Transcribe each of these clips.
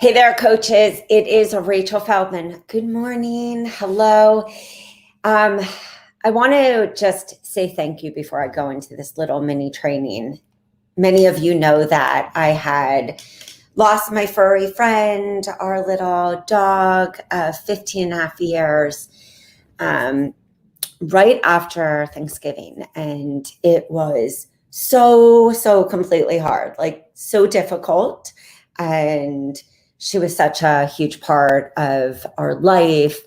Hey there, coaches. It is Rachel Feldman. Good morning. Hello. Um, I want to just say thank you before I go into this little mini training. Many of you know that I had lost my furry friend, our little dog, 15 and a half years, right after Thanksgiving. And it was so completely hard, like so difficult. And she was such a huge part of our life.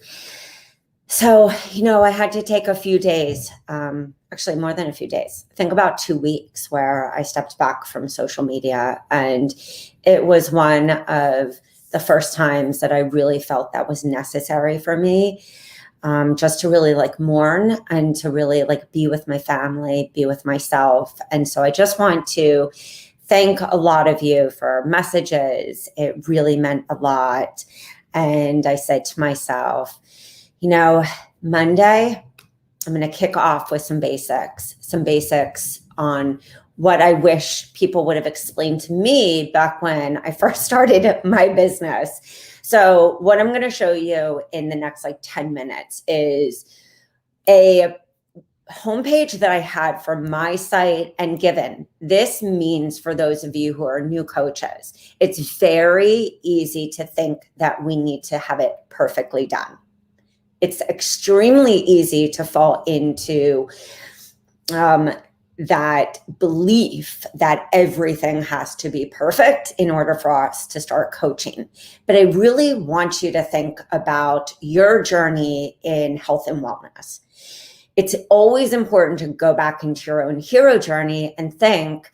So, I had to take a few days, actually more than a few days, I think about 2 weeks, where I stepped back from social media. And it was one of the first times that I really felt that was necessary for me, just to really mourn and to really be with my family, be with myself. And so I just want to thank a lot of you for messages. It really meant a lot. And I said to myself, Monday, I'm going to kick off with some basics on what I wish people would have explained to me back when I first started my business. So what I'm going to show you in the next 10 minutes is a homepage that I had for my site. And given this means for those of you who are new coaches, it's very easy to think that we need to have it perfectly done. It's extremely easy to fall into that belief that everything has to be perfect in order for us to start coaching. But I really want you to think about your journey in health and wellness. It's always important to go back into your own hero journey and think,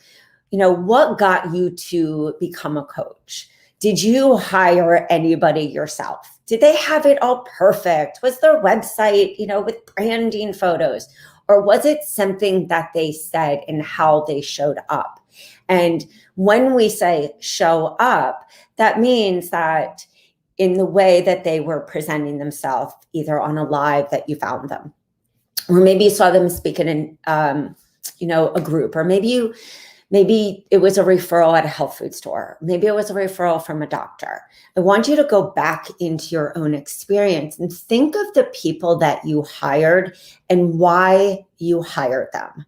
what got you to become a coach? Did you hire anybody yourself? Did they have it all perfect? Was their website, with branding photos? Or was it something that they said and how they showed up? And when we say show up, that means that in the way that they were presenting themselves, either on a live that you found them, or maybe you saw them speak in a group, or maybe it was a referral at a health food store. Maybe it was a referral from a doctor. I want you to go back into your own experience and think of the people that you hired and why you hired them.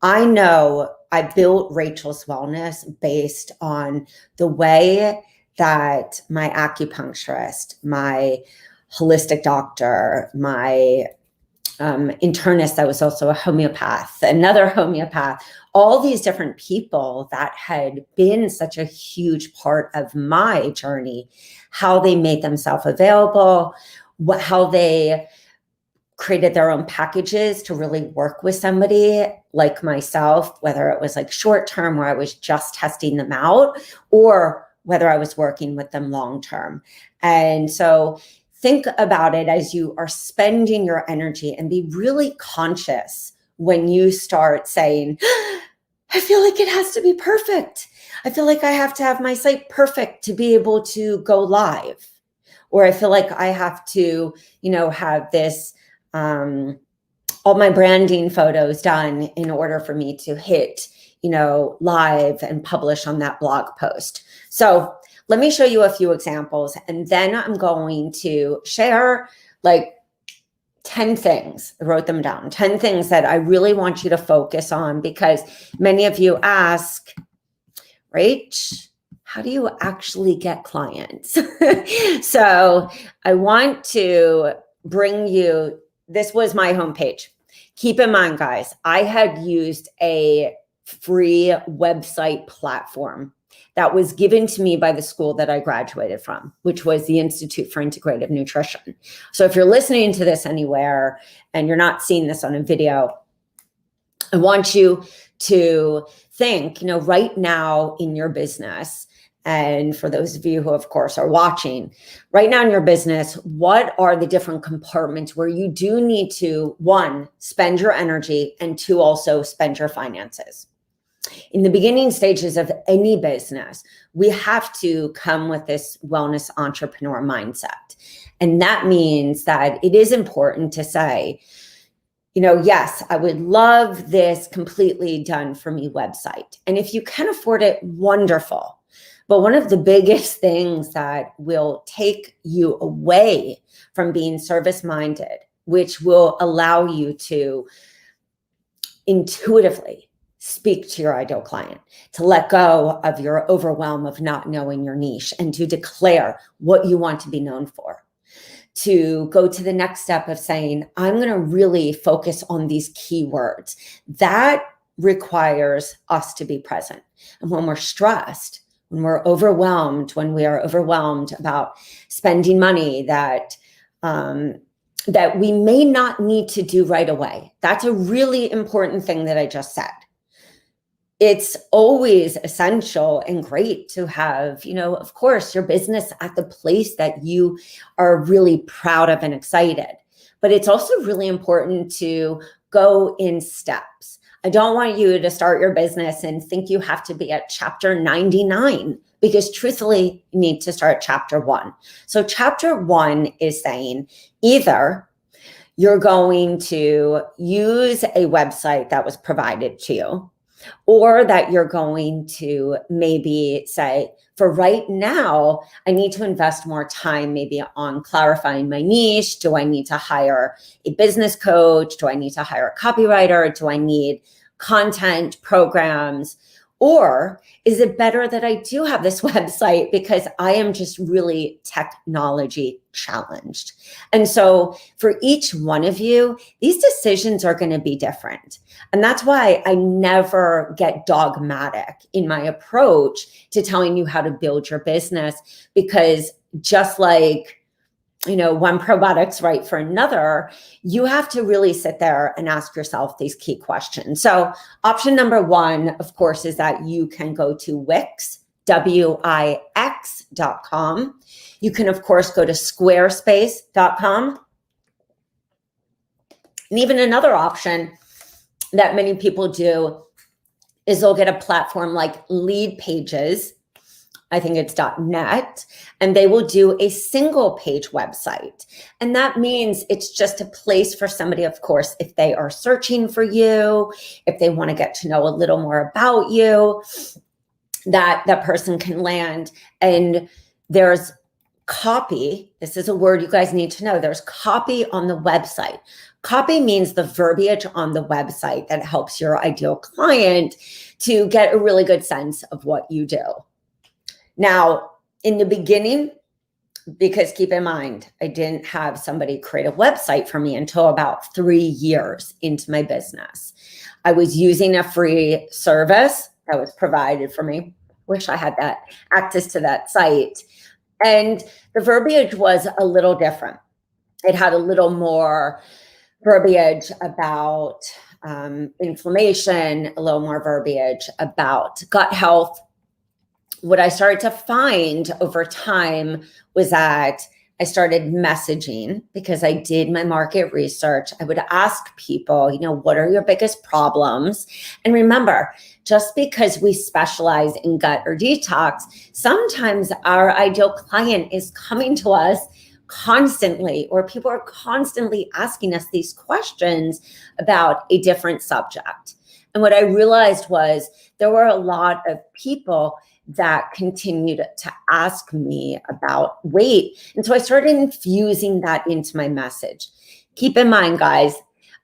I know I built Rachel's Wellness based on the way that my acupuncturist, my holistic doctor, my internist that was also a homeopath, another homeopath, all these different people that had been such a huge part of my journey, how they made themselves available, how they created their own packages to really work with somebody like myself, whether it was short term where I was just testing them out, or whether I was working with them long term. And so think about it as you are spending your energy, and be really conscious when you start saying, I feel like it has to be perfect. I feel like I have to have my site perfect to be able to go live. Or I feel like I have to, have this, all my branding photos done in order for me to hit, live and publish on that blog post. So let me show you a few examples, and then I'm going to share 10 things. I wrote them down, 10 things that I really want you to focus on, because many of you ask, Rach, how do you actually get clients? So I want to bring you, this was my homepage. Keep in mind, guys, I had used a free website platform that was given to me by the school that I graduated from, which was the Institute for Integrative Nutrition. So if you're listening to this anywhere and you're not seeing this on a video, I want you to think, right now in your business, and for those of you who, of course, are watching, right now in your business, what are the different compartments where you do need to, one, spend your energy, and two, also spend your finances? In the beginning stages of any business, we have to come with this wellness entrepreneur mindset. And that means that it is important to say, yes, I would love this completely done for me website. And if you can afford it, wonderful. But one of the biggest things that will take you away from being service-minded, which will allow you to intuitively speak to your ideal client, to let go of your overwhelm of not knowing your niche, and to declare what you want to be known for. To go to the next step of saying, I'm going to really focus on these keywords. That requires us to be present. And when we're stressed, when we're overwhelmed, when we are overwhelmed about spending money that we may not need to do right away. That's a really important thing that I just said. It's always essential and great to have, of course, your business at the place that you are really proud of and excited. But it's also really important to go in steps. I don't want you to start your business and think you have to be at chapter 99, because truthfully, you need to start chapter 1. So chapter 1 is saying either you're going to use a website that was provided to you, or that you're going to maybe say, for right now, I need to invest more time maybe on clarifying my niche. Do I need to hire a business coach? Do I need to hire a copywriter? Do I need content programs? Or is it better that I do have this website because I am just really technology challenged? And so for each one of you, these decisions are going to be different. And that's why I never get dogmatic in my approach to telling you how to build your business, because just like one probiotic's right for another, you have to really sit there and ask yourself these key questions. So option number 1, of course, is that you can go to Wix, Wix.com. You can, of course, go to squarespace.com. And even another option that many people do is they'll get a platform like Lead Pages. I think it's .net, and they will do a single page website. And that means it's just a place for somebody, of course, if they are searching for you, if they want to get to know a little more about you, that person can land. And there's copy. This is a word you guys need to know. There's copy on the website. Copy means the verbiage on the website that helps your ideal client to get a really good sense of what you do. Now, in the beginning, because keep in mind, I didn't have somebody create a website for me until about 3 years into my business. I was using a free service that was provided for me. Wish I had that access to that site. And the verbiage was a little different. It had a little more verbiage about inflammation, a little more verbiage about gut health. What I started to find over time was that I started messaging, because I did my market research. I would ask people, what are your biggest problems? And remember, just because we specialize in gut or detox, sometimes our ideal client is coming to us constantly, or people are constantly asking us these questions about a different subject. And what I realized was there were a lot of people that continued to ask me about weight. And so I started infusing that into my message. Keep in mind, guys,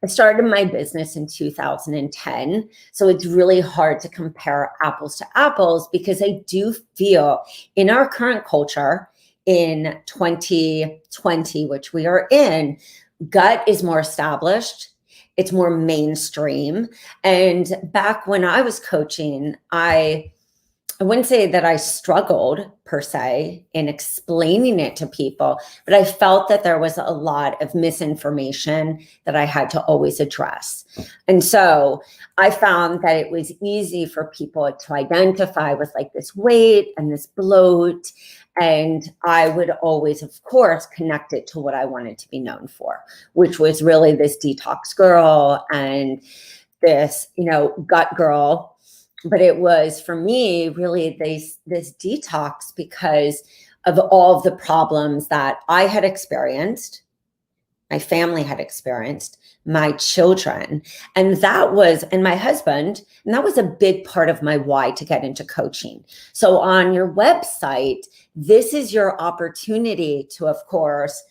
I started my business in 2010. So it's really hard to compare apples to apples, because I do feel in our current culture in 2020, which we are in, gut is more established. It's more mainstream. And back when I was coaching, I wouldn't say that I struggled per se in explaining it to people, but I felt that there was a lot of misinformation that I had to always address. And so I found that it was easy for people to identify with like this weight and this bloat. And I would always, of course, connect it to what I wanted to be known for, which was really this detox girl and this, gut girl. But it was, for me, really this detox because of all of the problems that I had experienced my family had experienced, my children, and my husband, and that was a big part of my why to get into coaching. So on your website, this is your opportunity to, of course,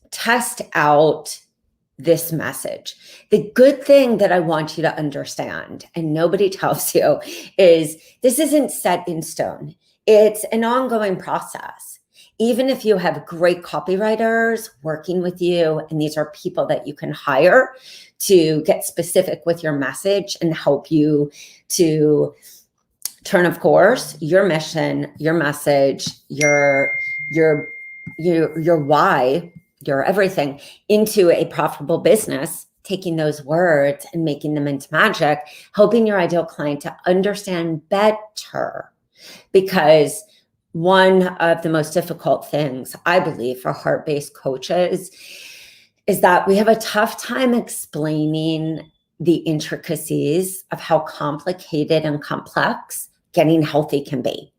test out this message. The good thing that I want you to understand, and nobody tells you, is this isn't set in stone. It's an ongoing process. Even if you have great copywriters working with you, and these are people that you can hire to get specific with your message and help you to turn, of course, your mission, your message, your why, your everything into a profitable business, taking those words and making them into magic, helping your ideal client to understand better. Because one of the most difficult things, I believe, for heart-based coaches is that we have a tough time explaining the intricacies of how complicated and complex getting healthy can be,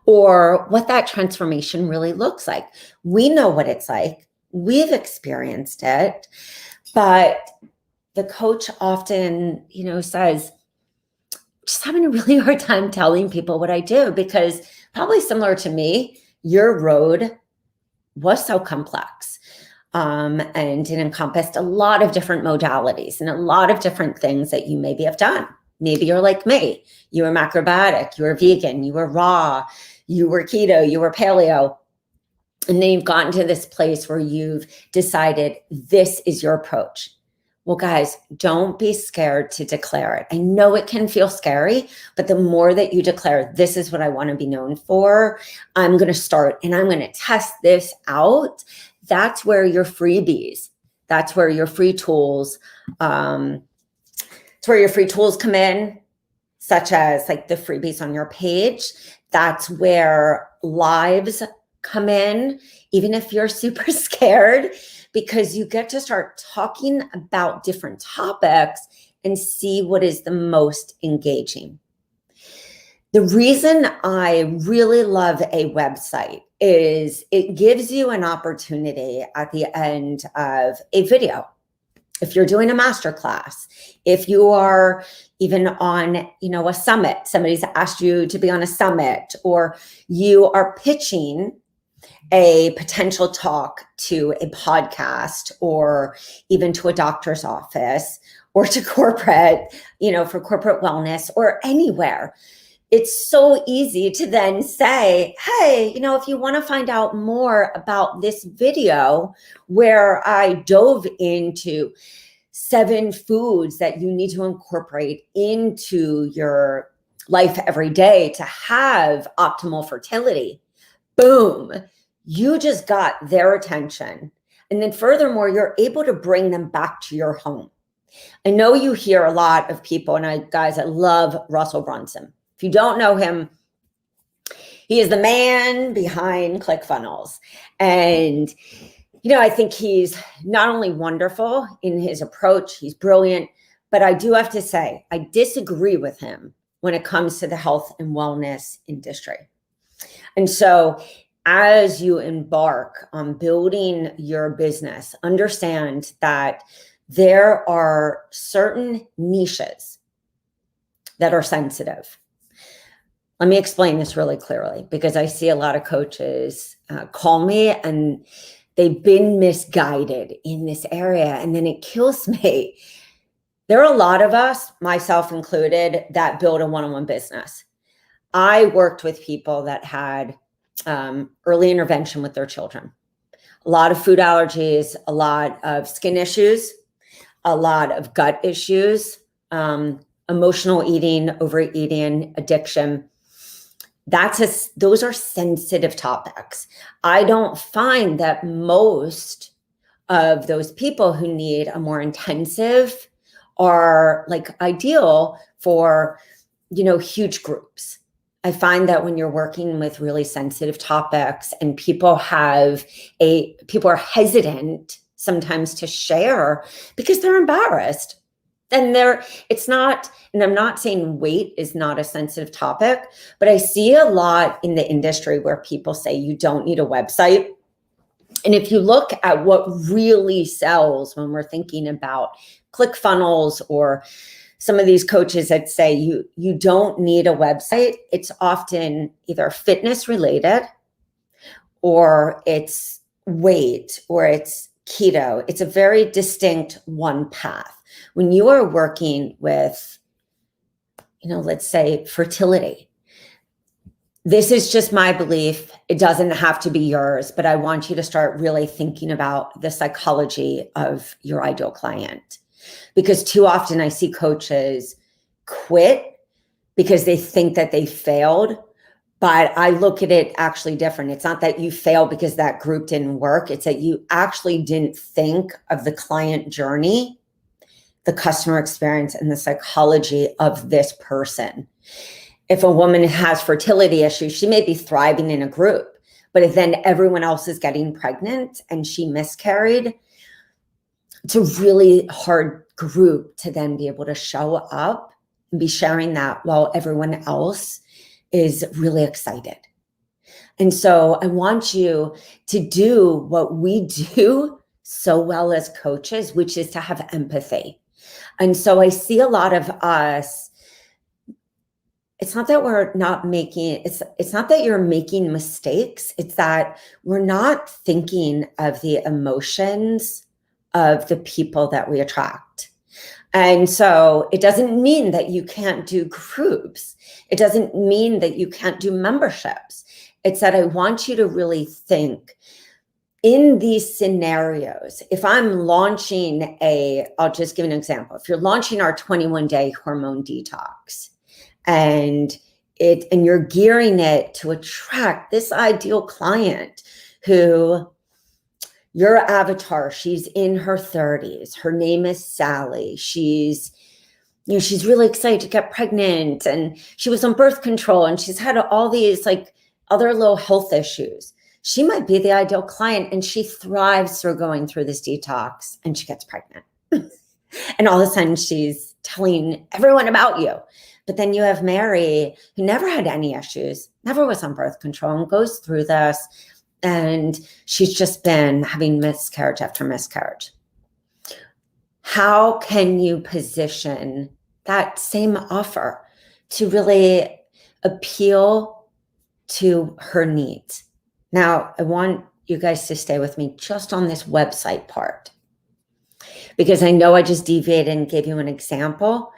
or what that transformation really looks like. We know what it's like. We've experienced it, but the coach often, says, just having a really hard time telling people what I do, because probably similar to me, your road was so complex. And it encompassed a lot of different modalities and a lot of different things that you maybe have done. Maybe you're like me. You were macrobiotic, you were vegan, you were raw, you were keto, you were paleo. And then you've gotten to this place where you've decided this is your approach. Well, guys, don't be scared to declare it. I know it can feel scary, but the more that you declare, this is what I want to be known for, I'm going to start and I'm going to test this out. That's where your freebies, that's where your free tools, it's where your free tools come in, such as like the freebies on your page. That's where lives come in, even if you're super scared, because you get to start talking about different topics and see what is the most engaging. The reason I really love a website is it gives you an opportunity at the end of a video. If you're doing a masterclass, if you are even on, a summit, somebody's asked you to be on a summit, or you are pitching a potential talk to a podcast, or even to a doctor's office, or to corporate, for corporate wellness, or anywhere. It's so easy to then say, hey, if you want to find out more about this video where I dove into 7 foods that you need to incorporate into your life every day to have optimal fertility, boom, you just got their attention. And then furthermore, you're able to bring them back to your home. I know you hear a lot of people, and I love Russell Brunson. If you don't know him, he is the man behind ClickFunnels. And, I think he's not only wonderful in his approach, he's brilliant, but I do have to say, I disagree with him when it comes to the health and wellness industry. And so as you embark on building your business, understand that there are certain niches that are sensitive. Let me explain this really clearly, because I see a lot of coaches call me and they've been misguided in this area, and then it kills me. There are a lot of us, myself included, that build a one-on-one business. I worked with people that had early intervention with their children, a lot of food allergies, a lot of skin issues, a lot of gut issues, emotional eating, overeating, addiction. Those are sensitive topics. I don't find that most of those people who need a more intensive are like ideal for, huge groups. I find that when you're working with really sensitive topics and people are hesitant sometimes to share because they're embarrassed. And I'm not saying weight is not a sensitive topic, but I see a lot in the industry where people say you don't need a website. And if you look at what really sells when we're thinking about ClickFunnels or some of these coaches that say you don't need a website, it's often either fitness related or it's weight or it's keto. It's a very distinct one path. When you are working with, let's say fertility, this is just my belief. It doesn't have to be yours, but I want you to start really thinking about the psychology of your ideal client. Because too often I see coaches quit because they think that they failed. But I look at it actually different. It's not that you failed because that group didn't work. It's that you actually didn't think of the client journey, the customer experience, and the psychology of this person. If a woman has fertility issues, she may be thriving in a group, but if then everyone else is getting pregnant and she miscarried, it's a really hard group to then be able to show up and be sharing that while everyone else is really excited. And so I want you to do what we do so well as coaches, which is to have empathy. And so I see a lot of us, it's not that we're not making, it's not that you're making mistakes. It's that we're not thinking of the emotions of the people that we attract. And so it doesn't mean that you can't do groups. It doesn't mean that you can't do memberships. It's that I want you to really think in these scenarios. If I'm launching I'll just give an example. If you're launching our 21-day hormone detox, and you're gearing it to attract this ideal client who your avatar, she's in her 30s. Her name is Sally. She's really excited to get pregnant, and she was on birth control, and she's had all these like other little health issues. She might be the ideal client, and she thrives through going through this detox, and she gets pregnant. And all of a sudden she's telling everyone about you. But then you have Mary, who never had any issues, never was on birth control, and goes through this. And she's just been having miscarriage after miscarriage. How can you position that same offer to really appeal to her needs? Now, I want you guys to stay with me just on this website part, because I know I just deviated and gave you an example.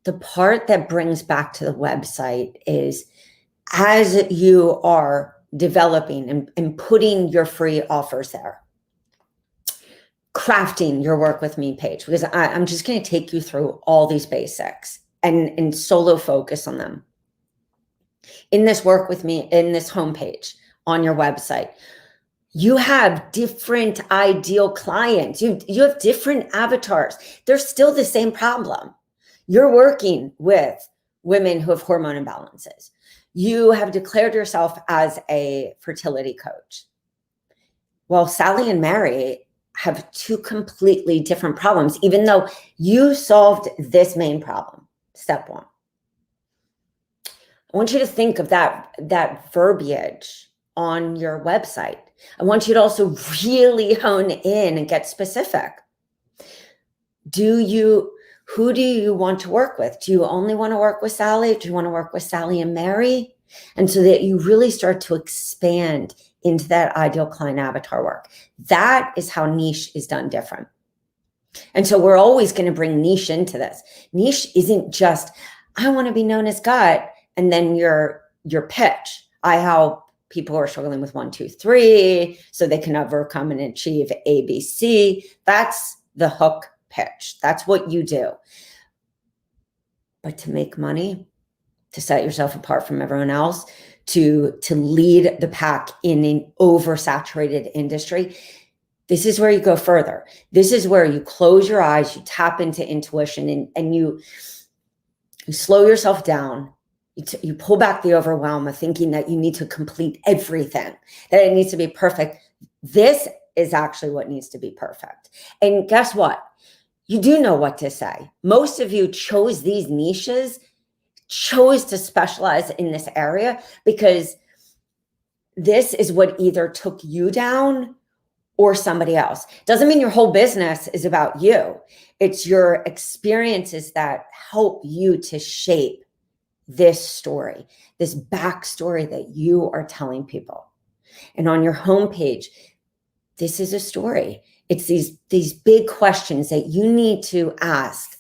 The part that brings back to the website is as you are developing and putting your free offers there, crafting your Work With Me page, because I'm just going to take you through all these basics and solo focus on them. In this Work With Me, in this homepage on your website, you have different ideal clients. You have different avatars. They're still the same problem. You're working with women who have hormone imbalances. You have declared yourself as a fertility coach. Well, Sally and Mary have two completely different problems, even though you solved this main problem, step one. I want you to think of that verbiage on your website. I want you to also really hone in and get specific. Who do you want to work with? Do you only want to work with Sally? Do you want to work with Sally and Mary? And so that you really start to expand into that ideal client avatar work. That is how niche is done different. And so we're always going to bring niche into this. Niche isn't just, I want to be known as gut, and then your pitch. I help people who are struggling with 1, 2, 3, so they can overcome and achieve ABC. That's the hook pitch. That's what you do. But to make money, to set yourself apart from everyone else, to lead the pack in an oversaturated industry, this is where you go further. This is where you close your eyes, you tap into intuition, and you slow yourself down. You pull back the overwhelm of thinking that you need to complete everything, that it needs to be perfect. This is actually what needs to be perfect. And guess what? You do know what to say. Most of you chose these niches, chose to specialize in this area because this is what either took you down or somebody else. Doesn't mean your whole business is about you. It's your experiences that help you to shape this story, this backstory that you are telling people. And on your homepage, this is a story. It's these big questions that you need to ask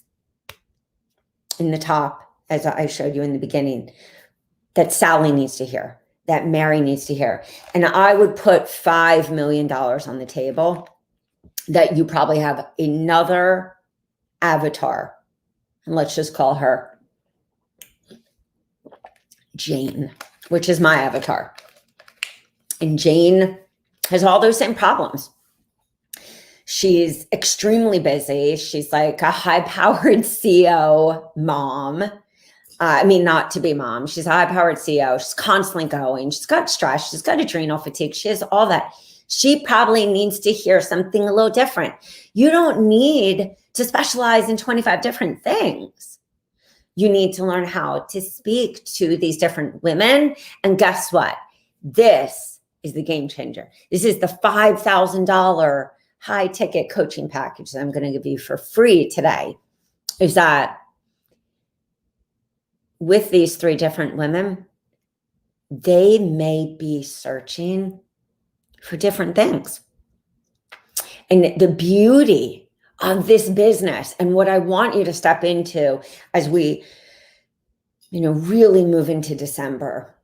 in the top, as I showed you in the beginning, that Sally needs to hear, that Mary needs to hear. And I would put $5 million on the table that you probably have another avatar, and let's just call her Jane, which is my avatar. And Jane has all those same problems. She's extremely busy. She's like a high-powered CEO mom. I mean, not to be mom. She's a high-powered CEO. She's constantly going. She's got stress. She's got adrenal fatigue. She has all that. She probably needs to hear something a little different. You don't need to specialize in 25 different things. You need to learn how to speak to these different women. And guess what? This is the game changer. This is the $5,000 high ticket coaching package that I'm going to give you for free today. Is that with these 3 different women, they may be searching for different things. And the beauty of this business, and what I want you to step into as we, really move into December,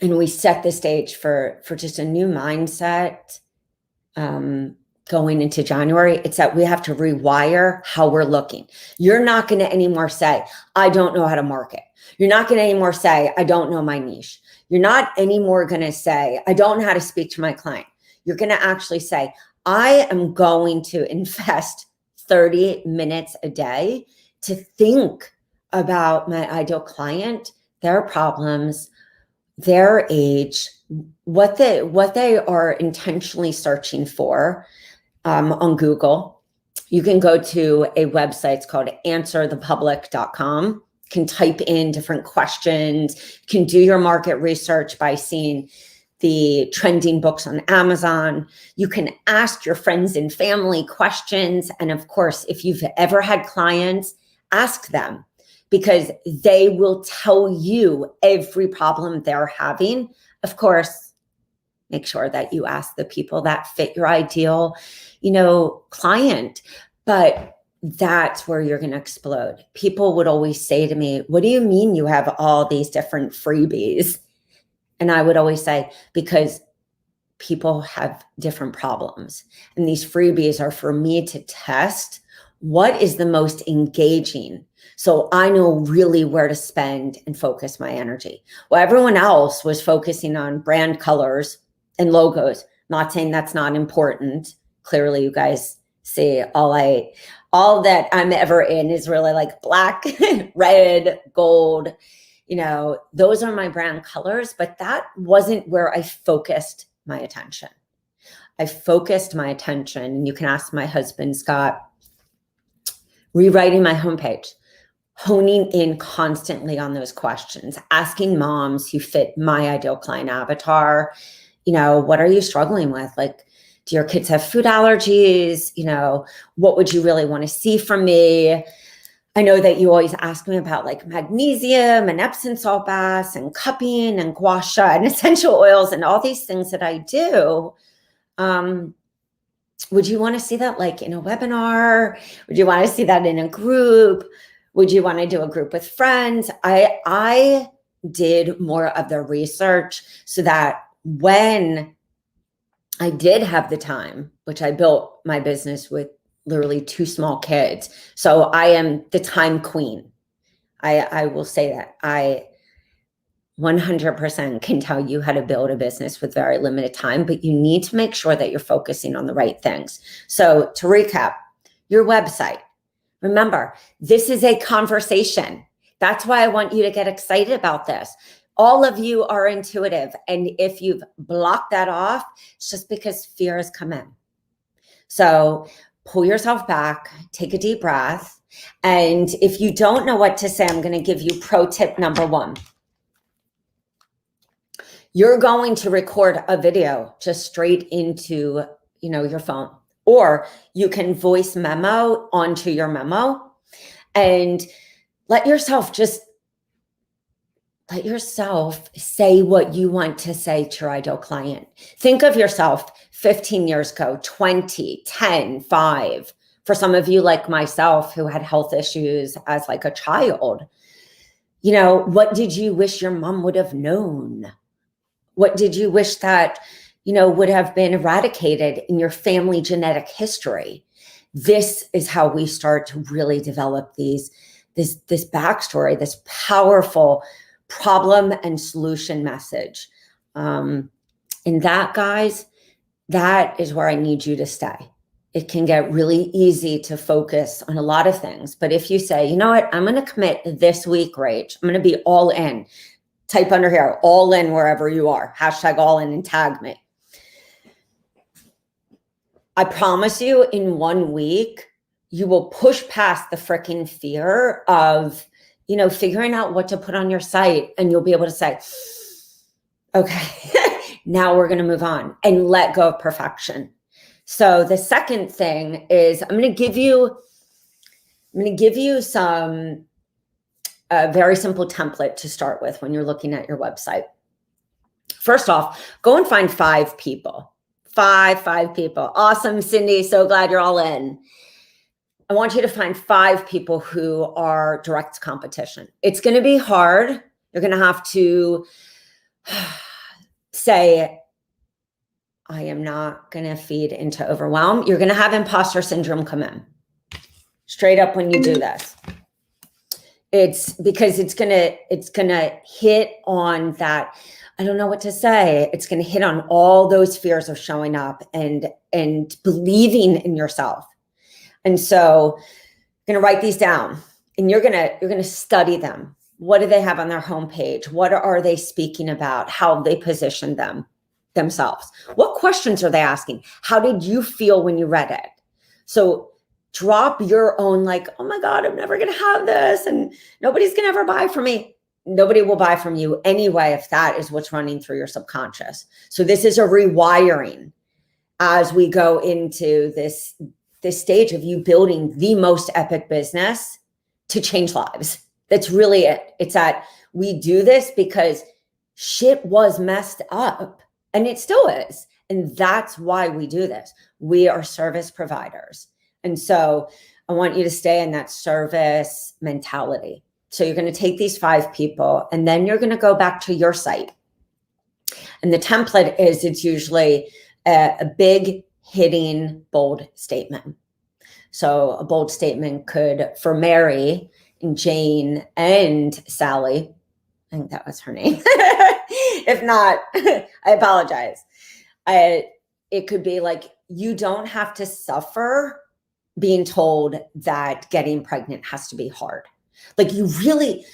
and we set the stage for just a new mindset going into January, it's that we have to rewire how we're looking. You're not going to anymore say, I don't know how to market. You're not going to anymore say, I don't know my niche. You're not anymore going to say, I don't know how to speak to my client. You're going to actually say, I am going to invest 30 minutes a day to think about my ideal client, their problems, their age, what they are intentionally searching for on Google. You can go to a website. It's called answerthepublic.com. You can type in different questions. You can do your market research by seeing the trending books on Amazon. You can ask your friends and family questions. And of course, if you've ever had clients, ask them, because they will tell you every problem they're having. Of course, make sure that you ask the people that fit your ideal, client. But that's where you're going to explode. People would always say to me, what do you mean you have all these different freebies? And I would always say, because people have different problems. And these freebies are for me to test what is the most engaging, so I know really where to spend and focus my energy. Well, everyone else was focusing on brand colors and logos. Not saying that's not important. Clearly, you guys see all that I'm ever in is really like black, red, gold. Those are my brand colors, but that wasn't where I focused my attention. I focused my attention, and you can ask my husband, Scott, rewriting my homepage, honing in constantly on those questions, asking moms who fit my ideal client avatar, what are you struggling with? Like, do your kids have food allergies? What would you really want to see from me? I know that you always ask me about like magnesium and Epsom salt baths and cupping and gua sha and essential oils and all these things that I do. Would you want to see that like in a webinar? Would you want to see that in a group? Would you want to do a group with friends? I did more of the research so that when I did have the time, which I built my business with literally 2 small kids. So I am the time queen. I will say that. I 100% can tell you how to build a business with very limited time, but you need to make sure that you're focusing on the right things. So to recap, your website. Remember, this is a conversation. That's why I want you to get excited about this. All of you are intuitive. And if you've blocked that off, it's just because fear has come in. So pull yourself back, take a deep breath. And if you don't know what to say, I'm going to give you pro tip number 1. You're going to record a video just straight into your phone, or you can voice memo onto your memo and let yourself say what you want to say to your ideal client. Think of yourself 15 years ago, 20, 10, 5. For some of you like myself who had health issues as like a child, what did you wish your mom would have known? What did you wish that, would have been eradicated in your family genetic history? This is how we start to really develop this backstory, this powerful problem and solution message. And that, guys, that is where I need you to stay. It can get really easy to focus on a lot of things. But if you say, you know what, I'm going to commit this week, Rach, I'm going to be all in. Type under here, all in wherever you are, # all in and tag me. I promise you in 1 week, you will push past the freaking fear of, figuring out what to put on your site. And you'll be able to say, okay, now we're going to move on and let go of perfection. So the second thing is I'm going to give you some a very simple template to start with when you're looking at your website. First off, go and find 5 people. Five people. Awesome, Cindy. So glad you're all in. I want you to find 5 people who are direct competition. It's going to be hard. You're going to have to say, I am not going to feed into overwhelm. You're going to have imposter syndrome come in. Straight up when you do this. It's because it's gonna hit on that, I don't know what to say. It's gonna hit on all those fears of showing up and believing in yourself. And so you're gonna write these down and you're gonna study them. What do they have on their homepage? What are they speaking about? How they position themselves? What questions are they asking? How did you feel when you read it? So drop your own, like, oh my God, I'm never going to have this and nobody's going to ever buy from me. Nobody will buy from you anyway if that is what's running through your subconscious. So this is a rewiring as we go into this stage of you building the most epic business to change lives. That's really it. It's that we do this because shit was messed up and it still is. And that's why we do this. We are service providers. And so I want you to stay in that service mentality. So you're going to take these 5 people and then you're going to go back to your site. And the template is, it's usually a big hitting bold statement. So a bold statement could, for Mary and Jane and Sally, I think that was her name. If not, I apologize. It could be like, you don't have to suffer being told that getting pregnant has to be hard. Like you really,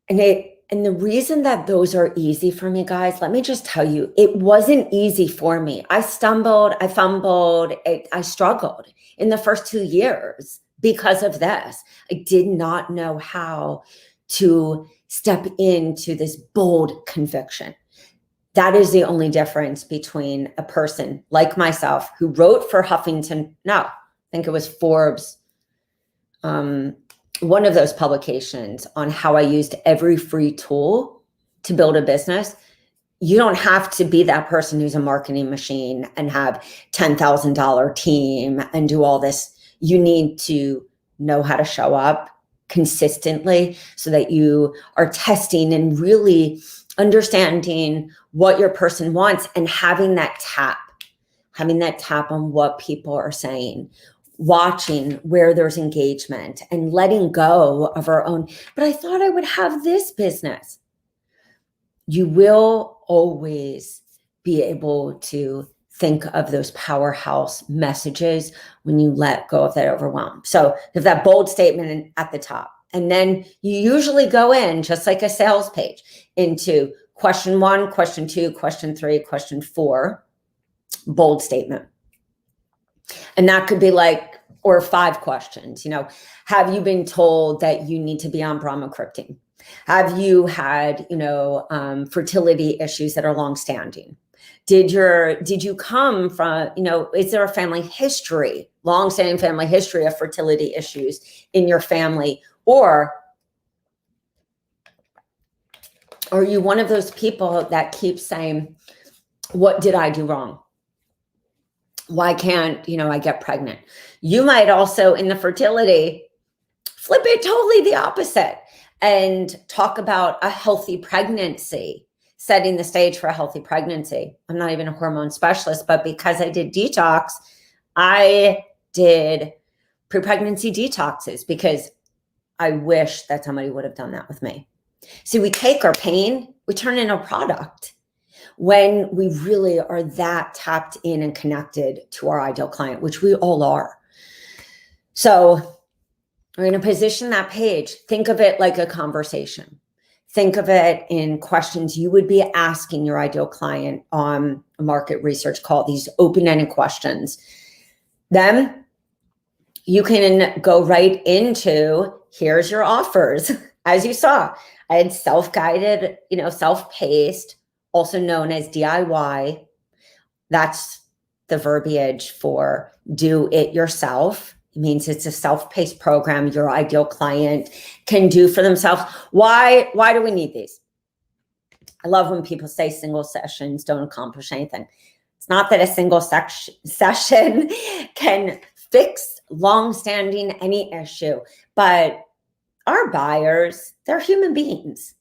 and the reason that those are easy for me, guys, let me just tell you, it wasn't easy for me. I stumbled, I fumbled, I struggled in the first 2 years because of this. I did not know how to step into this bold conviction. That is the only difference between a person like myself who wrote for I think it was Forbes, one of those publications on how I used every free tool to build a business. You don't have to be that person who's a marketing machine and have $10,000 team and do all this. You need to know how to show up consistently so that you are testing and really understanding what your person wants and having that tap on what people are saying, watching where there's engagement and letting go of our own. But I thought I would have this business. You will always be able to think of those powerhouse messages when you let go of that overwhelm. So if that bold statement at the top, and then you usually go in just like a sales page into question 1, question 2, question 3, question 4, bold statement. And that could be like, or 5 questions, have you been told that you need to be on bromocriptine? Have you had, fertility issues that are longstanding? Did you come from, is there a family history, long-standing family history of fertility issues in your family? Or are you one of those people that keeps saying, what did I do wrong? Why can't, I get pregnant? You might also, in the fertility, flip it totally the opposite and talk about a healthy pregnancy, setting the stage for a healthy pregnancy. I'm not even a hormone specialist, but because I did detox, I did pre-pregnancy detoxes because I wish that somebody would have done that with me. See, we take our pain, we turn it into a product when we really are that tapped in and connected to our ideal client, which we all are. So we're going to position that page. Think of it like a conversation. Think of it in questions you would be asking your ideal client on a market research call, these open-ended questions. Then you can go right into, here's your offers. As you saw, I had self-guided, self-paced, also known as DIY. That's the verbiage for do it yourself. It means it's a self-paced program your ideal client can do for themselves. Why do we need these? I love when people say single sessions don't accomplish anything. It's not that a single session can fix long-standing any issue, but our buyers, they're human beings.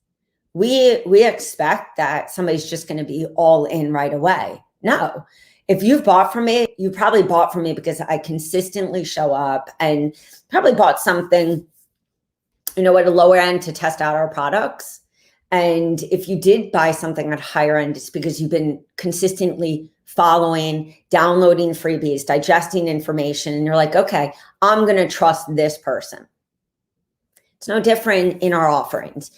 We expect that somebody's just going to be all in right away. No. If you've bought from me, you probably bought from me because I consistently show up, and probably bought something, at a lower end to test out our products. And if you did buy something at higher end, it's because you've been consistently following, downloading freebies, digesting information, and you're like, okay, I'm going to trust this person. It's no different in our offerings.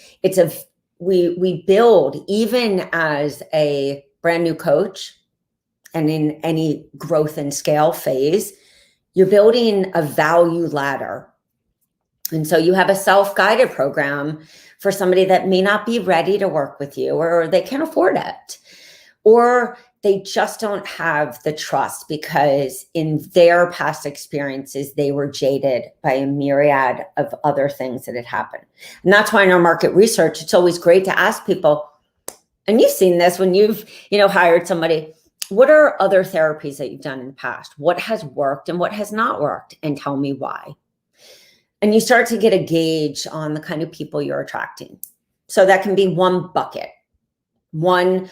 We build, even as a brand new coach and in any growth and scale phase, you're building a value ladder. And so you have a self-guided program for somebody that may not be ready to work with you, or they can't afford it, or they just don't have the trust because in their past experiences, they were jaded by a myriad of other things that had happened. And that's why in our market research, it's always great to ask people, and you've seen this when you've, hired somebody, what are other therapies that you've done in the past? What has worked and what has not worked? And tell me why. And you start to get a gauge on the kind of people you're attracting. So that can be one bucket, one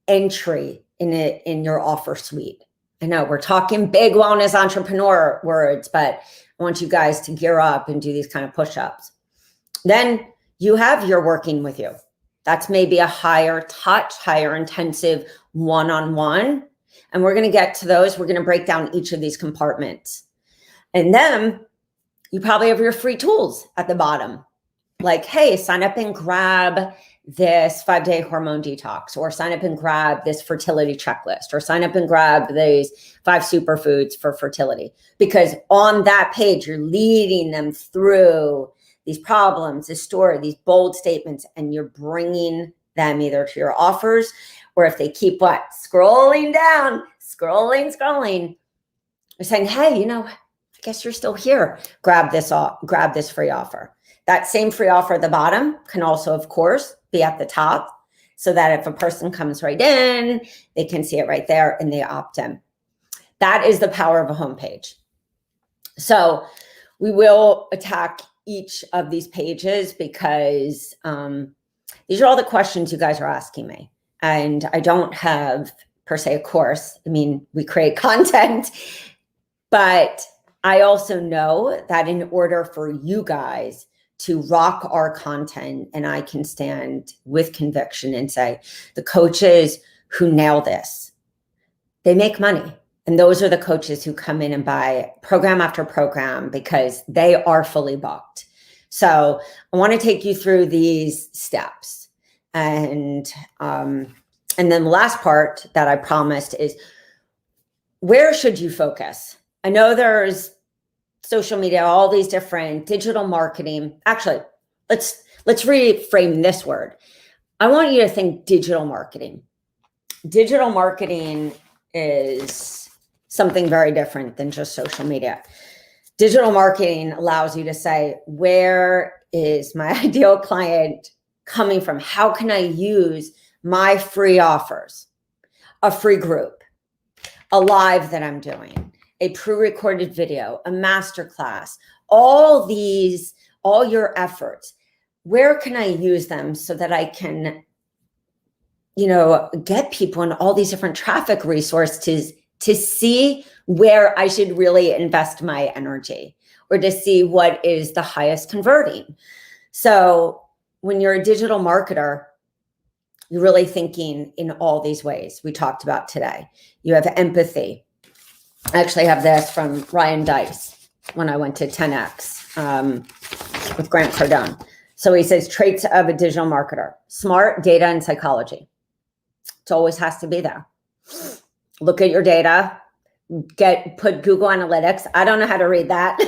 entry in your offer suite. I know we're talking big wellness entrepreneur words, but I want you guys to gear up and do these kind of push-ups. Then you have your working with you. That's maybe a higher touch, higher intensive one-on-one. And we're going to get to those. We're going to break down each of these compartments. And then you probably have your free tools at the bottom. Like, hey, sign up and grab this 5-day hormone detox, or sign up and grab this fertility checklist, or sign up and grab these 5 superfoods for fertility. Because on that page, you're leading them through these problems, this story, these bold statements, and you're bringing them either to your offers, or if they keep scrolling down, scrolling, you're saying, hey, I guess you're still here. Grab this free offer. That same free offer at the bottom can also, of course, be at the top, so that if a person comes right in, they can see it right there and they opt in. That is the power of a homepage. So we will attack each of these pages because these are all the questions you guys are asking me. And I don't have, per se, a course. I mean, we create content, but I also know that in order for you guys to rock our content, and I can stand with conviction and say, the coaches who nail this, they make money. And those are the coaches who come in and buy program after program because they are fully booked. So I want to take you through these steps. And then the last part that I promised is, where should you focus? I know there's social media, all these different digital marketing. Actually, let's reframe this word. I want you to think digital marketing. digital marketing is something very different than just social media. Digital marketing allows you to say, where is my ideal client coming from? How can I use my free offers, a free group, a live that I'm doing, a pre-recorded video, a masterclass, all your efforts, where can I use them so that I can, get people in all these different traffic resources to see where I should really invest my energy, or to see what is the highest converting. So when you're a digital marketer, you're really thinking in all these ways we talked about today. You have empathy. I actually have this from Ryan Dice when I went to 10X with Grant Cardone. So he says, traits of a digital marketer: smart, data, and psychology. It always has to be there. Look at your data, put Google Analytics. I don't know how to read that.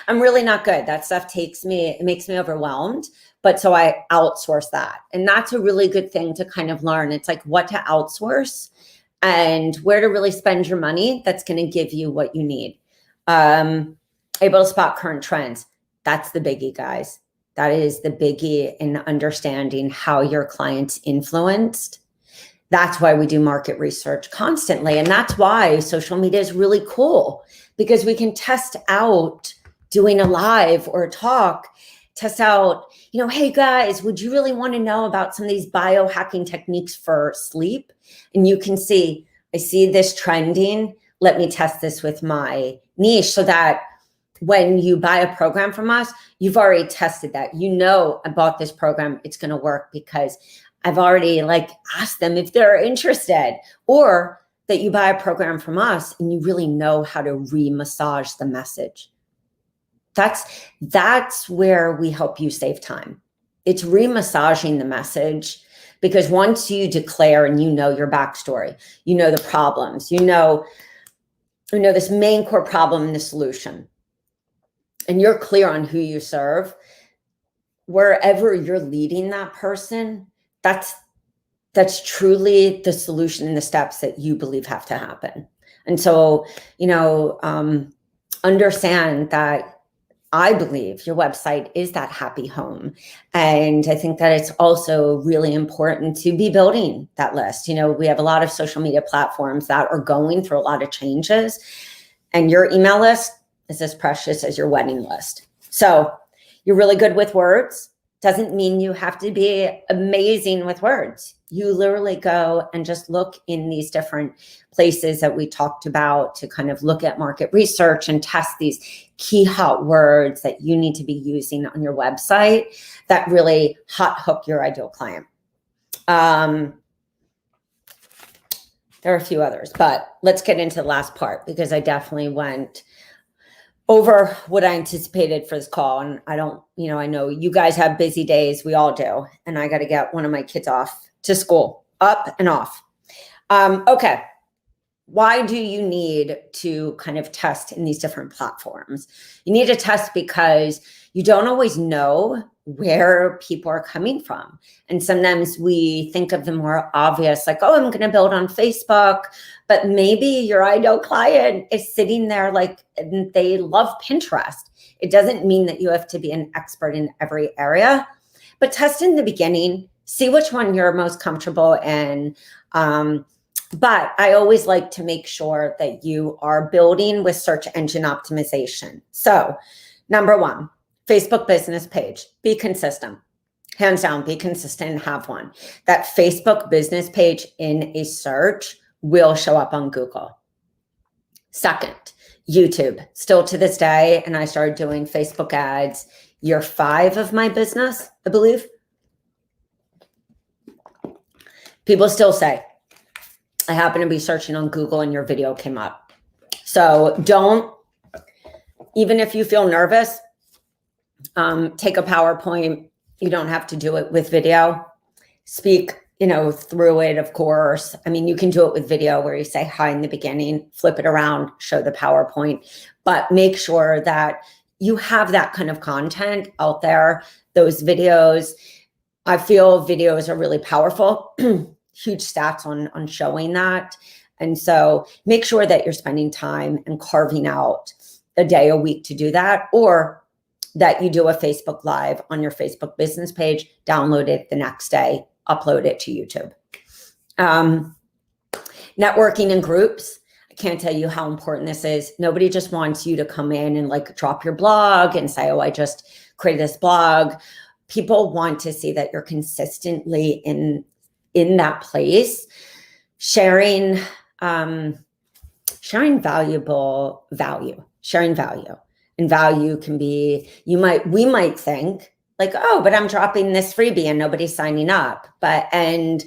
I'm really not good. That stuff makes me overwhelmed. But so I outsource that. And that's a really good thing to kind of learn. It's like what to outsource and where to really spend your money that's going to give you what you need. Able to spot current trends. That's the biggie, guys. That is the biggie in understanding how your clients influenced. That's why we do market research constantly. And that's why social media is really cool, because we can test out doing a live or a talk, test out, hey guys, would you really want to know about some of these biohacking techniques for sleep? And you can see, I see this trending. Let me test this with my niche, so that when you buy a program from us, you've already tested that. I bought this program, it's going to work because I've already asked them if they're interested, or that you buy a program from us and you really know how to re-massage the message. That's where we help you save time. It's re-massaging the message, because once you declare and your backstory, the problems, this main core problem and the solution, and you're clear on who you serve, wherever you're leading that person, that's truly the solution and the steps that you believe have to happen. And so, understand that I believe your website is that happy home. And I think that it's also really important to be building that list. We have a lot of social media platforms that are going through a lot of changes, and your email list is as precious as your wedding list. So you're really good with words. Doesn't mean you have to be amazing with words. You literally go and just look in these different places that we talked about to kind of look at market research and test these key hot words that you need to be using on your website that really hot hook your ideal client. There are a few others, but let's get into the last part, because I definitely went over what I anticipated for this call. And I know you guys have busy days. We all do. And I got to get one of my kids off to school, up and off. Okay. Why do you need to kind of test in these different platforms? You need to test because you don't always know where people are coming from. And sometimes we think of the more obvious, like, oh, I'm going to build on Facebook, but maybe your ideal client is sitting there and they love Pinterest. It doesn't mean that you have to be an expert in every area, but test in the beginning, see which one you're most comfortable in. But I always like to make sure that you are building with search engine optimization. So number one, Facebook business page, be consistent. Hands down, be consistent and have one. That Facebook business page in a search will show up on Google. Second, YouTube, still to this day, and I started doing Facebook ads year 5 of my business, I believe. People still say, I happen to be searching on Google and your video came up. So even if you feel nervous, take a PowerPoint. You don't have to do it with video. Speak, through it, of course. I mean, you can do it with video where you say hi in the beginning, flip it around, show the PowerPoint, but make sure that you have that kind of content out there, those videos. I feel videos are really powerful. huge stats on showing that. And so make sure that you're spending time and carving out a day a week to do that, or that you do a Facebook Live on your Facebook business page, download it the next day, upload it to YouTube. Networking in groups. I can't tell you how important this is. Nobody just wants you to come in and like drop your blog and say, oh, I just created this blog. People want to see that you're consistently in that place, sharing valuable value, sharing value. And value can be, we might think like, oh, but I'm dropping this freebie and nobody's signing up. And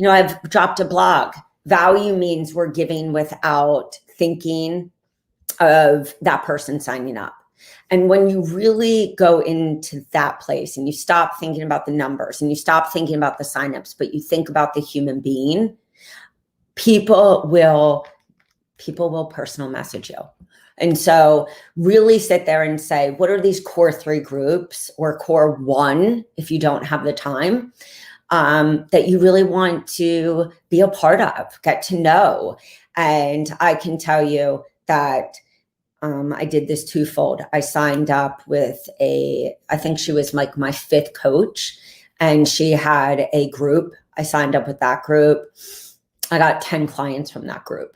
I've dropped a blog. Value means we're giving without thinking of that person signing up. And when you really go into that place and you stop thinking about the numbers and you stop thinking about the signups, but you think about the human being, people will personal message you. And so really sit there and say, what are these core 3 groups, or core 1, if you don't have the time, that you really want to be a part of, get to know. And I can tell you that I did this twofold. I signed up with I think she was like my 5th coach, and she had a group. I signed up with that group. I got 10 clients from that group.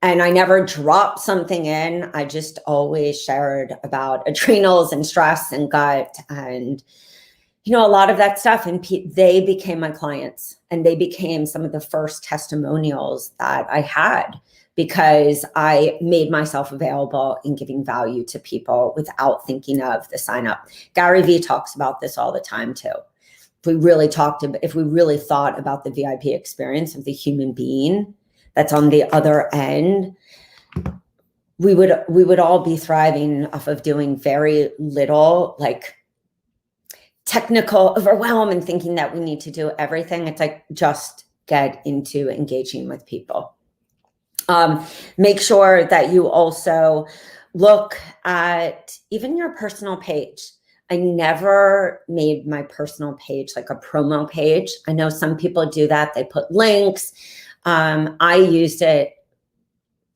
And I never dropped something in. I just always shared about adrenals and stress and gut and, a lot of that stuff. And they became my clients, and they became some of the first testimonials that I had, because I made myself available in giving value to people without thinking of the sign up. Gary Vee talks about this all the time too. If we really thought about the VIP experience of the human being that's on the other end, we would all be thriving off of doing very little, like technical overwhelm and thinking that we need to do everything. It's like, just get into engaging with people. Make sure that you also look at even your personal page. I never made my personal page like a promo page. I know some people do that. They put links. I used it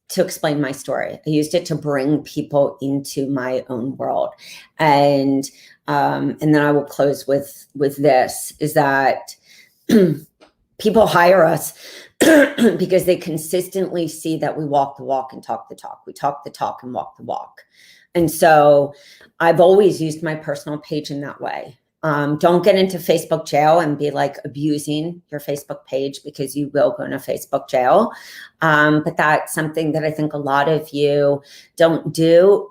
to explain my story. I used it to bring people into my own world. And then I will close with this, is that people hire us because they consistently see that we walk the walk and talk the talk. We talk the talk and walk the walk. And so I've always used my personal page in that way. Don't get into Facebook jail and be like abusing your Facebook page, because you will go into Facebook jail. But that's something that I think a lot of you don't do.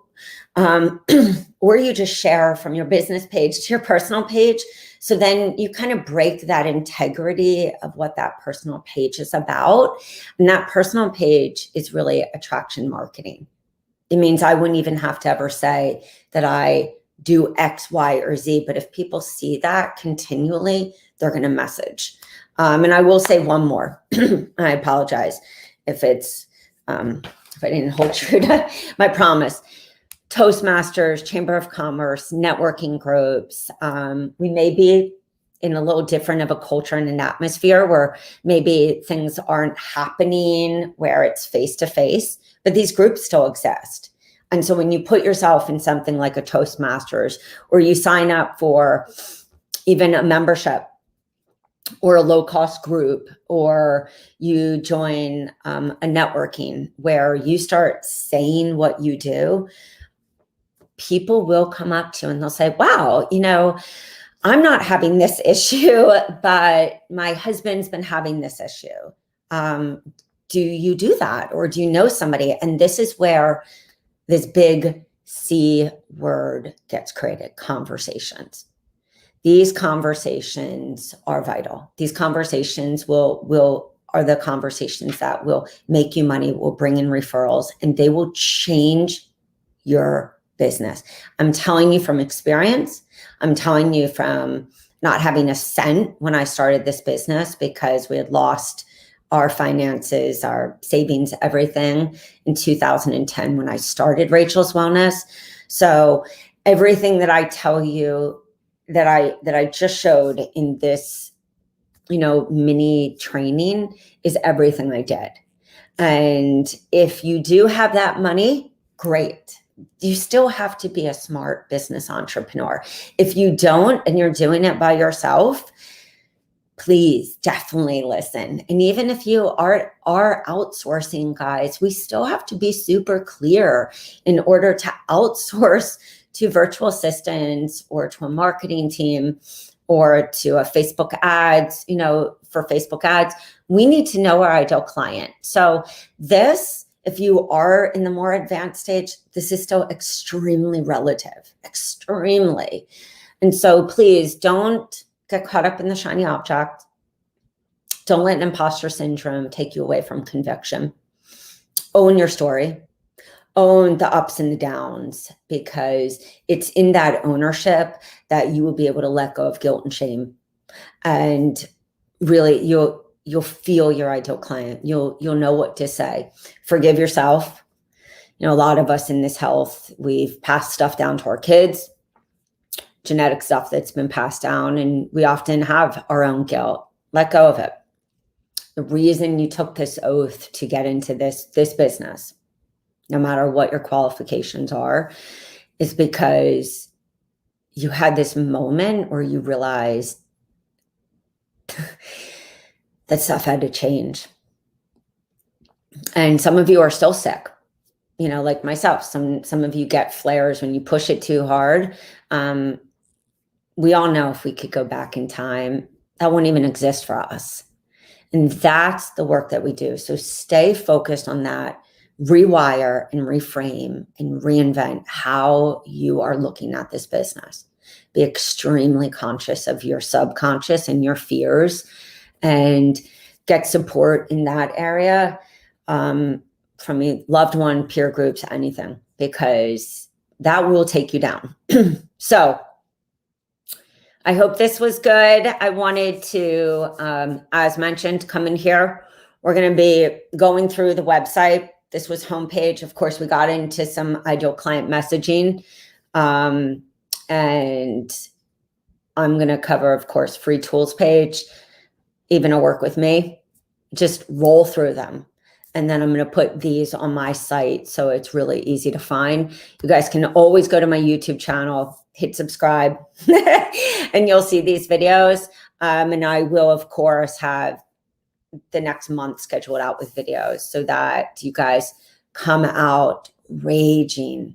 Or you just share from your business page to your personal page. So then you kind of break that integrity of what that personal page is about. And that personal page is really attraction marketing. It means I wouldn't even have to ever say that I do X, Y, or Z. But if people see that continually, they're going to message. And I will say one more. I apologize if I didn't hold true to my promise. Toastmasters, Chamber of Commerce, networking groups. We may be in a little different of a culture and an atmosphere where maybe things aren't happening where it's face-to-face, but these groups still exist. And so when you put yourself in something like a Toastmasters, or you sign up for even a membership or a low-cost group, or you join a networking where you start saying what you do, people will come up to you and they'll say, wow, I'm not having this issue, but my husband's been having this issue. Do you do that? Or do you know somebody? And this is where this big C word gets created: conversations. These conversations are vital. These conversations are the conversations that will make you money, will bring in referrals, and they will change your business. I'm telling you from experience. I'm telling you from not having a cent when I started this business, because we had lost our finances, our savings, everything in 2010 when I started Rachel's Wellness. So everything that I tell you that I just showed in this mini training is everything I did. And if you do have that money, great. You still have to be a smart business entrepreneur. If you don't and you're doing it by yourself, please definitely listen. And even if you are outsourcing, guys, we still have to be super clear in order to outsource to virtual assistants or to a marketing team or to a Facebook ads, for Facebook ads, we need to know our ideal client. So this, if you are in the more advanced stage, this is still extremely relative, extremely. And so please don't get caught up in the shiny object. Don't let imposter syndrome take you away from conviction. Own your story. Own the ups and the downs, because it's in that ownership that you will be able to let go of guilt and shame. And really, you'll feel your ideal client. You'll know what to say. Forgive yourself. A lot of us in this health, we've passed stuff down to our kids, genetic stuff that's been passed down, and we often have our own guilt. Let go of it. The reason you took this oath to get into this business, no matter what your qualifications are, is because you had this moment where you realized that stuff had to change. And some of you are still sick, like myself. Some of you get flares when you push it too hard. We all know if we could go back in time, that wouldn't even exist for us. And that's the work that we do. So stay focused on that. Rewire and reframe and reinvent how you are looking at this business. Be extremely conscious of your subconscious and your fears, and get support in that area from a loved one, peer groups, anything, because that will take you down. So I hope this was good. I wanted to, as mentioned, come in here. We're going to be going through the website. This was homepage. Of course, we got into some ideal client messaging. And I'm going to cover, of course, free tools page, even a work with me. Just roll through them. And then I'm going to put these on my site so it's really easy to find. You guys can always go to my YouTube channel, hit subscribe, and you'll see these videos. And I will, of course, have the next month scheduled out with videos so that you guys come out raging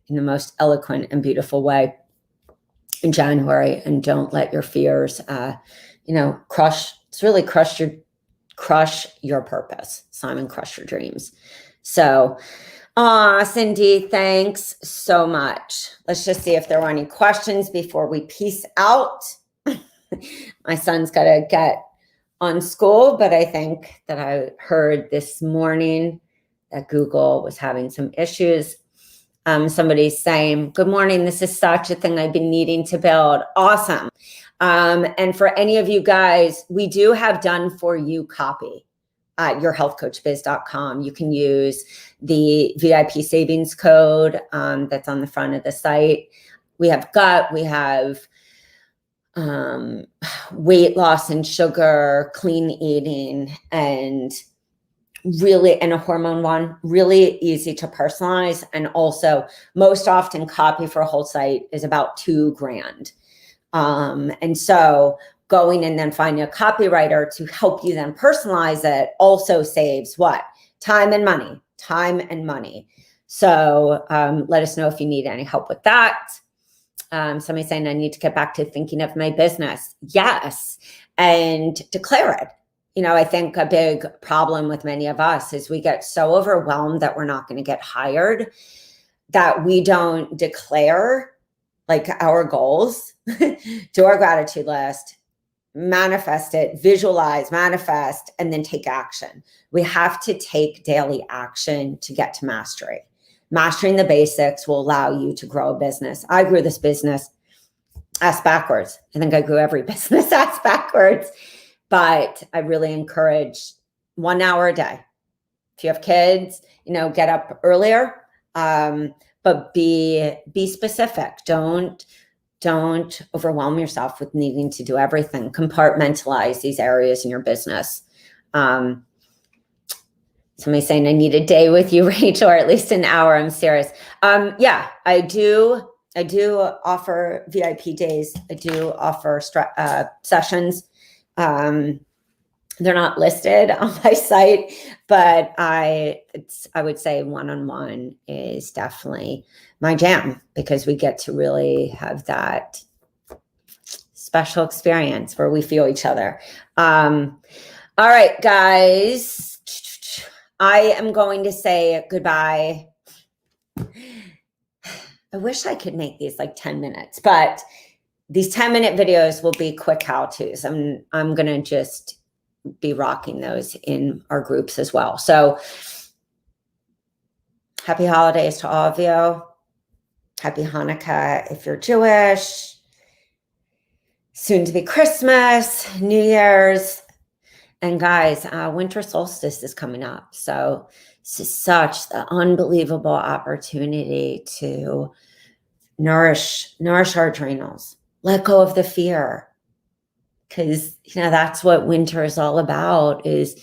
in the most eloquent and beautiful way in January, and don't let your fears, crush your purpose. Simon, crush your dreams. So, Cindy, thanks so much. Let's just see if there were any questions before we peace out. My son's got to get on school, but I think that I heard this morning that Google was having some issues. Somebody's saying, good morning, this is such a thing I've been needing to build. Awesome. And for any of you guys, we do have done for you copy at yourhealthcoachbiz.com. You can use the VIP savings code that's on the front of the site. We have gut, we have weight loss and sugar, clean eating, and a hormone one, really easy to personalize. And also most often copy for a whole site is about $2,000. And so going and then finding a copywriter to help you then personalize it also saves what? Time and money. So let us know if you need any help with that. Somebody saying I need to get back to thinking of my business. Yes. And declare it. I think a big problem with many of us is we get so overwhelmed that we're not going to get hired that we don't declare like our goals, do our gratitude list, manifest it, visualize, manifest, and then take action. We have to take daily action to get to mastery. Mastering the basics will allow you to grow a business. I grew this business ass backwards. I think I grew every business ass backwards. But I really encourage 1 hour a day. If you have kids, get up earlier, but be specific. Don't Don't overwhelm yourself with needing to do everything. Compartmentalize these areas in your business. Somebody saying I need a day with you, Rachel, or at least an hour. I'm serious. Yeah, I do offer VIP days. I do offer sessions. They're not listed on my site, but I would say one-on-one is definitely my jam, because we get to really have that special experience where we feel each other. All right, guys. I am going to say goodbye. I wish I could make these like 10 minutes, but these 10-minute videos will be quick how-tos. I'm going to just be rocking those in our groups as well. So happy holidays to all of you. Happy Hanukkah if you're Jewish. Soon to be Christmas, New Year's. And guys, winter solstice is coming up. So this is such an unbelievable opportunity to nourish our adrenals. Let go of the fear. Because, that's what winter is all about, is,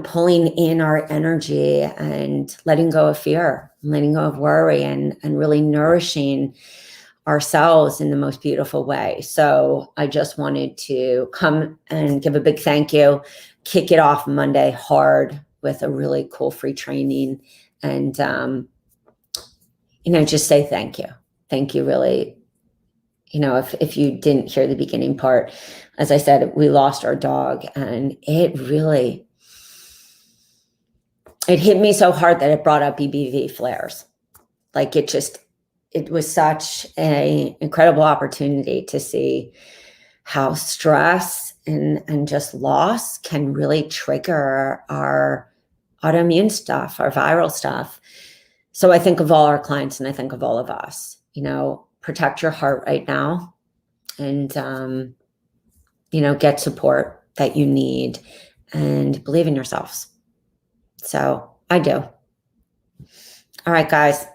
pulling in our energy and letting go of fear, letting go of worry, and really nourishing ourselves in the most beautiful way. So I just wanted to come and give a big thank you, kick it off Monday hard with a really cool free training, and, just say thank you. Thank you, really. If you didn't hear the beginning part, as I said, we lost our dog, and it hit me so hard that it brought up EBV flares. Like it was such an incredible opportunity to see how stress and just loss can really trigger our autoimmune stuff, our viral stuff. So I think of all our clients, and I think of all of us, protect your heart right now, and, get support that you need, and believe in yourselves. So I do. All right, guys.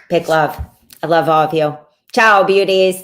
Big love. I love all of you. Ciao, beauties.